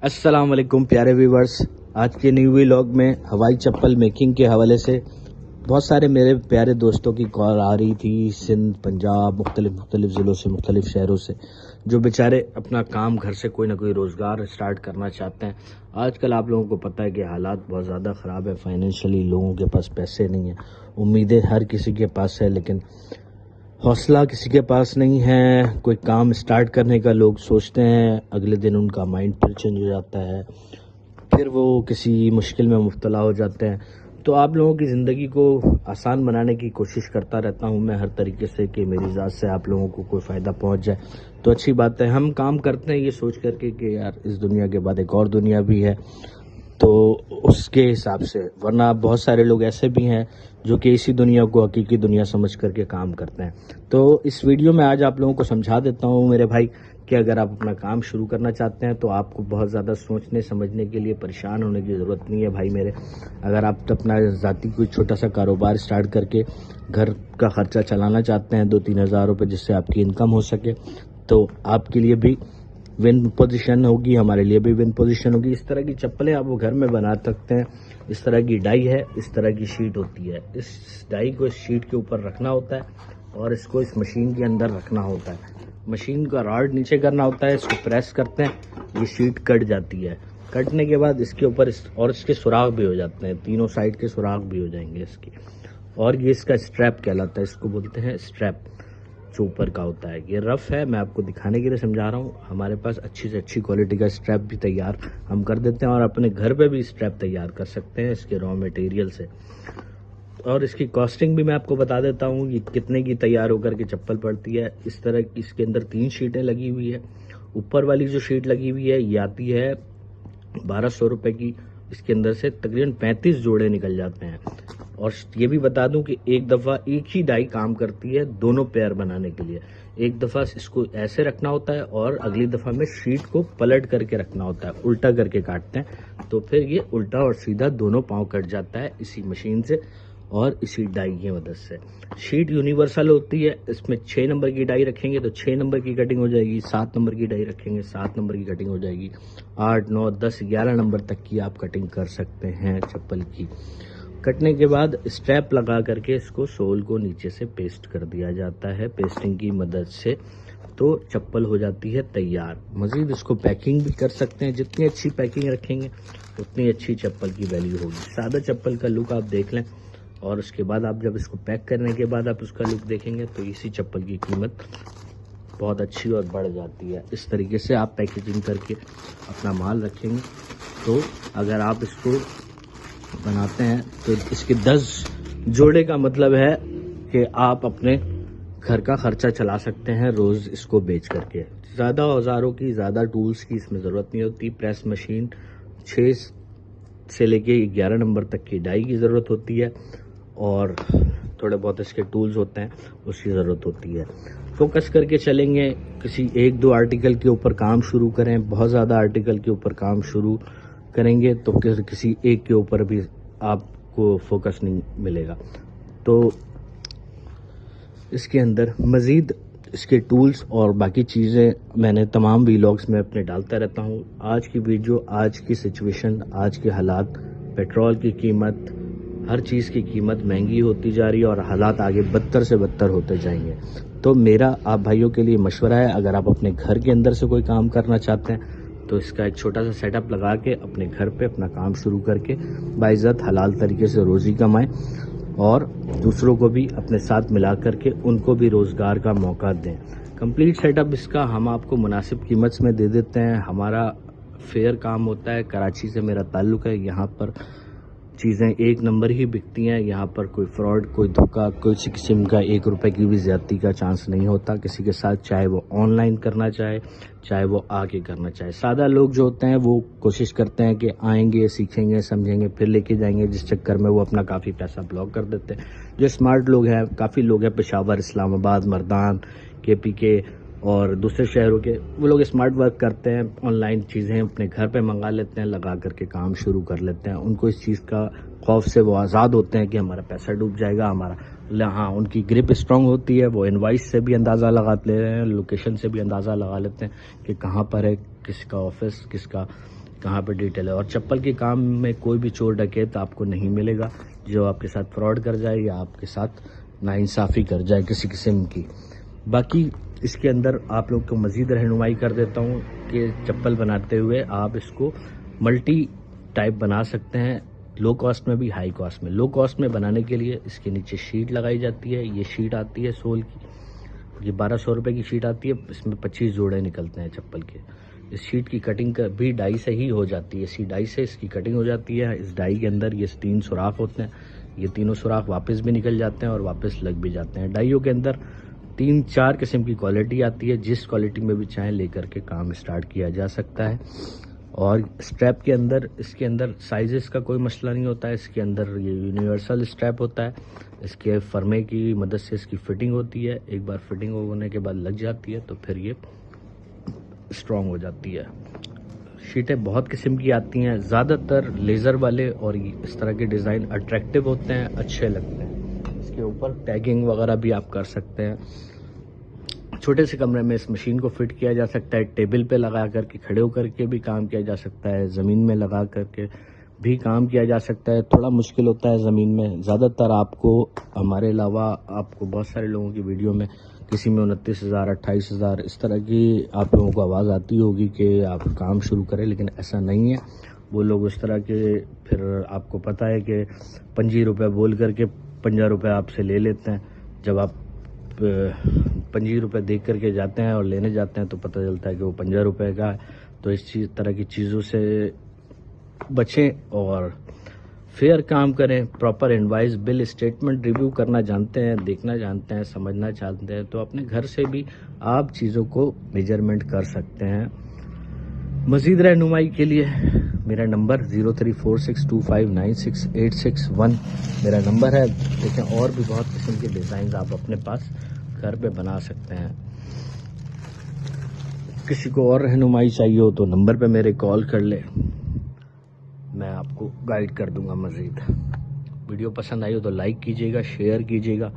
السلام علیکم پیارے ویورز، آج کے نیو ولاگ میں ہوائی چپل میکنگ کے حوالے سے بہت سارے میرے پیارے دوستوں کی کال آ رہی تھی سندھ، پنجاب، مختلف ضلعوں سے، مختلف شہروں سے، جو بیچارے اپنا کام گھر سے کوئی نہ کوئی روزگار اسٹارٹ کرنا چاہتے ہیں۔ آج کل آپ لوگوں کو پتہ ہے کہ حالات بہت زیادہ خراب ہے، فائنینشلی لوگوں کے پاس پیسے نہیں ہیں، امیدیں ہر کسی کے پاس ہے لیکن حوصلہ کسی کے پاس نہیں ہے۔ کوئی کام اسٹارٹ کرنے کا لوگ سوچتے ہیں، اگلے دن ان کا مائنڈ پھر چینج ہو جاتا ہے، پھر وہ کسی مشکل میں مبتلا ہو جاتے ہیں۔ تو آپ لوگوں کی زندگی کو آسان بنانے کی کوشش کرتا رہتا ہوں میں ہر طریقے سے کہ میری ذات سے آپ لوگوں کو کوئی فائدہ پہنچ جائے تو اچھی بات ہے۔ ہم کام کرتے ہیں یہ سوچ کر کے کہ یار اس دنیا کے بعد ایک اور دنیا بھی ہے، تو اس کے حساب سے، ورنہ بہت سارے لوگ ایسے بھی ہیں جو کہ اسی دنیا کو حقیقی دنیا سمجھ کر کے کام کرتے ہیں۔ تو اس ویڈیو میں آج آپ لوگوں کو سمجھا دیتا ہوں میرے بھائی کہ اگر آپ اپنا کام شروع کرنا چاہتے ہیں تو آپ کو بہت زیادہ سوچنے سمجھنے کے لیے پریشان ہونے کی ضرورت نہیں ہے بھائی میرے۔ اگر آپ اپنا ذاتی کوئی چھوٹا سا کاروبار سٹارٹ کر کے گھر کا خرچہ چلانا چاہتے ہیں 2-3 ہزار روپے، جس سے آپ کی انکم ہو سکے، تو آپ کے لیے بھی ون پوزیشن ہوگی، ہمارے لیے بھی ون پوزیشن ہوگی۔ اس طرح کی چپلیں آپ وہ گھر میں بنا سکتے ہیں۔ اس طرح کی ڈائی ہے، اس طرح کی شیٹ ہوتی ہے، اس ڈائی کو اس شیٹ کے اوپر رکھنا ہوتا ہے اور اس کو اس مشین کے اندر رکھنا ہوتا ہے۔ مشین کا راڈ نیچے کرنا ہوتا ہے، اس کو پریس کرتے ہیں، یہ شیٹ کٹ جاتی ہے۔ کٹنے کے بعد اس کے اوپر اور اس کے سوراخ بھی ہو جاتے ہیں، تینوں سائڈ کے سوراخ بھی ہو جائیں گے اس کی، اور یہ اس کا اسٹریپ کہلاتا ہے، اس کو بولتے ہیں اسٹریپ، جو اوپر کا ہوتا ہے۔ یہ رف ہے، میں آپ کو دکھانے کے لیے سمجھا رہا ہوں۔ ہمارے پاس اچھی سے اچھی کوالٹی کا اسٹریپ بھی تیار ہم کر دیتے ہیں، اور اپنے گھر پہ بھی اسٹریپ تیار کر سکتے ہیں اس کے را مٹیریل سے۔ اور اس کی کاسٹنگ بھی میں آپ کو بتا دیتا ہوں، یہ کتنے کی تیار ہو کر کے چپل پڑتی ہے۔ اس طرح اس کے اندر 3 شیٹیں لگی ہوئی ہے۔ اوپر والی جو شیٹ لگی ہوئی ہے یہ آتی ہے 1200 روپے کی۔ اس کے اندر سے تقریباً 35 جوڑے نکل جاتے ہیں۔ اور یہ بھی بتا دوں کہ ایک دفعہ ایک ہی ڈائی کام کرتی ہے دونوں پیئر بنانے کے لیے۔ ایک دفعہ اس کو ایسے رکھنا ہوتا ہے اور اگلی دفعہ میں شیٹ کو پلٹ کر کے رکھنا ہوتا ہے، الٹا کر کے کاٹتے ہیں تو پھر یہ الٹا اور سیدھا دونوں پاؤں کٹ جاتا ہے اسی مشین سے اور اسی ڈائی کی مدد سے۔ شیٹ یونیورسل ہوتی ہے، اس میں 6 نمبر کی ڈائی رکھیں گے تو 6 نمبر کی کٹنگ ہو جائے گی، 7 نمبر کی ڈائی رکھیں گے 7 نمبر کی کٹنگ ہو جائے گی، 8، 9، 10، 11 نمبر تک کی آپ کٹنگ کر سکتے ہیں چپل کی۔ کٹنے کے بعد اسٹریپ لگا کر کے اس کو سول کو نیچے سے پیسٹ کر دیا جاتا ہے پیسٹنگ کی مدد سے، تو چپل ہو جاتی ہے تیار۔ مزید اس کو پیکنگ بھی کر سکتے ہیں، جتنی اچھی پیکنگ رکھیں گے اتنی اچھی چپل کی ویلیو ہوگی۔ سادہ چپل کا لک آپ دیکھ لیں، اور اس کے بعد آپ جب اس کو پیک کرنے کے بعد آپ اس کا لک دیکھیں گے تو اسی چپل کی قیمت بہت اچھی اور بڑھ جاتی ہے۔ اس طریقے سے آپ پیکیجنگ کر کے اپنا مال رکھیں گے تو اگر آپ اس کو بناتے ہیں تو اس کے 10 جوڑے کا مطلب ہے کہ آپ اپنے گھر کا خرچہ چلا سکتے ہیں روز اس کو بیچ کر کے۔ زیادہ اوزاروں کی، زیادہ ٹولز کی اس میں ضرورت نہیں ہوتی۔ پریس مشین 6 سے لے کے 11 نمبر تک کی ڈائی کی ضرورت ہوتی ہے، اور تھوڑے بہت اس کے ٹولز ہوتے ہیں اس کی ضرورت ہوتی ہے۔ فوکس کر کے چلیں گے، کسی 1-2 آرٹیکل کے اوپر کام شروع کریں، بہت زیادہ آرٹیکل کے اوپر کام شروع کریں گے تو کسی ایک کے اوپر بھی آپ کو فوکس نہیں ملے گا۔ تو اس کے اندر مزید اس کے ٹولز اور باقی چیزیں میں نے تمام ویلاگز میں اپنے ڈالتا رہتا ہوں۔ آج کی ویڈیو، آج کی سچویشن، آج کے حالات، پیٹرول کی قیمت، ہر چیز کی قیمت مہنگی ہوتی جا رہی ہے اور حالات آگے بدتر سے بدتر ہوتے جائیں گے۔ تو میرا آپ بھائیوں کے لیے مشورہ ہے، اگر آپ اپنے گھر کے اندر سے کوئی کام کرنا چاہتے ہیں تو اس کا ایک چھوٹا سا سیٹ اپ لگا کے اپنے گھر پہ اپنا کام شروع کر کے باعزت حلال طریقے سے روزی کمائیں، اور دوسروں کو بھی اپنے ساتھ ملا کر کے ان کو بھی روزگار کا موقع دیں۔ کمپلیٹ سیٹ اپ اس کا ہم آپ کو مناسب قیمت میں دے دیتے ہیں۔ ہمارا فیئر کام ہوتا ہے، کراچی سے میرا تعلق ہے، یہاں پر چیزیں 1 نمبر ہی بکتی ہیں، یہاں پر کوئی فراڈ، کوئی دھوکہ، کسی قسم کا 1 روپے کی بھی زیادتی کا چانس نہیں ہوتا کسی کے ساتھ، چاہے وہ آن لائن کرنا چاہے چاہے وہ آ کے کرنا چاہے۔ سادہ لوگ جو ہوتے ہیں وہ کوشش کرتے ہیں کہ آئیں گے، سیکھیں گے، سمجھیں گے، پھر لے کے جائیں گے، جس چکر میں وہ اپنا کافی پیسہ بلاک کر دیتے ہیں۔ جو اسمارٹ لوگ ہیں، کافی لوگ ہیں پشاور، اسلام آباد، مردان، KPK اور دوسرے شہروں کے، وہ لوگ اسمارٹ ورک کرتے ہیں، آن لائن چیزیں اپنے گھر پہ منگا لیتے ہیں، لگا کر کے کام شروع کر لیتے ہیں۔ ان کو اس چیز کا خوف سے وہ آزاد ہوتے ہیں کہ ہمارا پیسہ ڈوب جائے گا، ہاں ان کی گرپ اسٹرانگ ہوتی ہے، وہ انوائس سے بھی اندازہ لگا لے رہے ہیں، لوکیشن سے بھی اندازہ لگا لیتے ہیں کہ کہاں پر ہے، کس کا آفس، کس کا کہاں پہ ڈیٹیل ہے. اور چپل کے کام میں کوئی بھی چور ڈکیت آپ کو نہیں ملے گا جو آپ کے ساتھ فراڈ کر جائے یا آپ کے ساتھ ناانصافی کر جائے کسی قسم کی. باقی اس کے اندر آپ لوگ کو مزید رہنمائی کر دیتا ہوں کہ چپل بناتے ہوئے آپ اس کو ملٹی ٹائپ بنا سکتے ہیں، لو کاسٹ میں بھی ہائی کاسٹ میں. لو کاسٹ میں بنانے کے لیے اس کے نیچے شیٹ لگائی جاتی ہے. یہ شیٹ آتی ہے سول کی، یہ 1200 روپے کی شیٹ آتی ہے. اس میں 25 جوڑے نکلتے ہیں چپل کے. اس شیٹ کی کٹنگ کا بھی ڈائی سے ہی ہو جاتی ہے، اسی ڈائی سے اس کی کٹنگ ہو جاتی ہے. اس ڈائی کے اندر یہ 3 سوراخ ہوتے ہیں، یہ تینوں سوراخ واپس بھی نکل جاتے ہیں اور واپس لگ بھی جاتے ہیں. ڈائیوں کے اندر 3-4 قسم کی کوالٹی آتی ہے، جس کوالٹی میں بھی چاہیں لے کر کے کام اسٹارٹ کیا جا سکتا ہے. اور اسٹریپ کے اندر اس کے اندر سائزز کا کوئی مسئلہ نہیں ہوتا ہے. اس کے اندر یہ یونیورسل اسٹریپ ہوتا ہے. اس کے فرمے کی مدد سے اس کی فٹنگ ہوتی ہے. ایک بار فٹنگ ہونے کے بعد لگ جاتی ہے تو پھر یہ اسٹرانگ ہو جاتی ہے. شیٹیں بہت قسم کی آتی ہیں، زیادہ تر لیزر والے اور اس طرح کے ڈیزائن اٹریکٹیو ہوتے ہیں، اچھے لگتے ہیں. اس کے اوپر ٹیگنگ وغیرہ بھی آپ کر سکتے ہیں. چھوٹے سے کمرے میں اس مشین کو فٹ کیا جا سکتا ہے. ٹیبل پہ لگا کر کے کھڑے ہو کر کے بھی کام کیا جا سکتا ہے، زمین میں لگا کر کے بھی کام کیا جا سکتا ہے. تھوڑا مشکل ہوتا ہے زمین میں. زیادہ تر آپ کو ہمارے علاوہ آپ کو بہت سارے لوگوں کی ویڈیو میں کسی میں 29,000 28,000 اس طرح کی آپ لوگوں کو آواز آتی ہوگی کہ آپ کام شروع کریں، لیکن ایسا نہیں ہے. وہ لوگ اس طرح کے پھر آپ کو پتہ ہے کہ 25 روپے بول کر کے 50 روپے آپ سے لے لیتے ہیں. جب آپ 25 روپے دیکھ کر کے جاتے ہیں اور لینے جاتے ہیں تو پتہ چلتا ہے کہ وہ 50 روپے کا ہے. تو اس طرح کی چیزوں سے بچیں اور فیئر کام کریں. پراپر انوائس بل اسٹیٹمنٹ ریویو کرنا جانتے ہیں، دیکھنا جانتے ہیں، سمجھنا چاہتے ہیں تو اپنے گھر سے بھی آپ چیزوں کو میجرمنٹ کر سکتے ہیں. مزید رہنمائی کے لیے میرا نمبر 0346259681 میرا نمبر ہے. لیکن اور بھی بہت قسم کے ڈیزائنز آپ اپنے پاس گھر پہ بنا سکتے ہیں. کسی کو اور رہنمائی چاہیے ہو تو نمبر پہ میرے کال کر لے، میں آپ کو گائیڈ کر دوں گا مزید. ویڈیو پسند آئی ہو تو لائک کیجیے گا، شیئر کیجیے گا.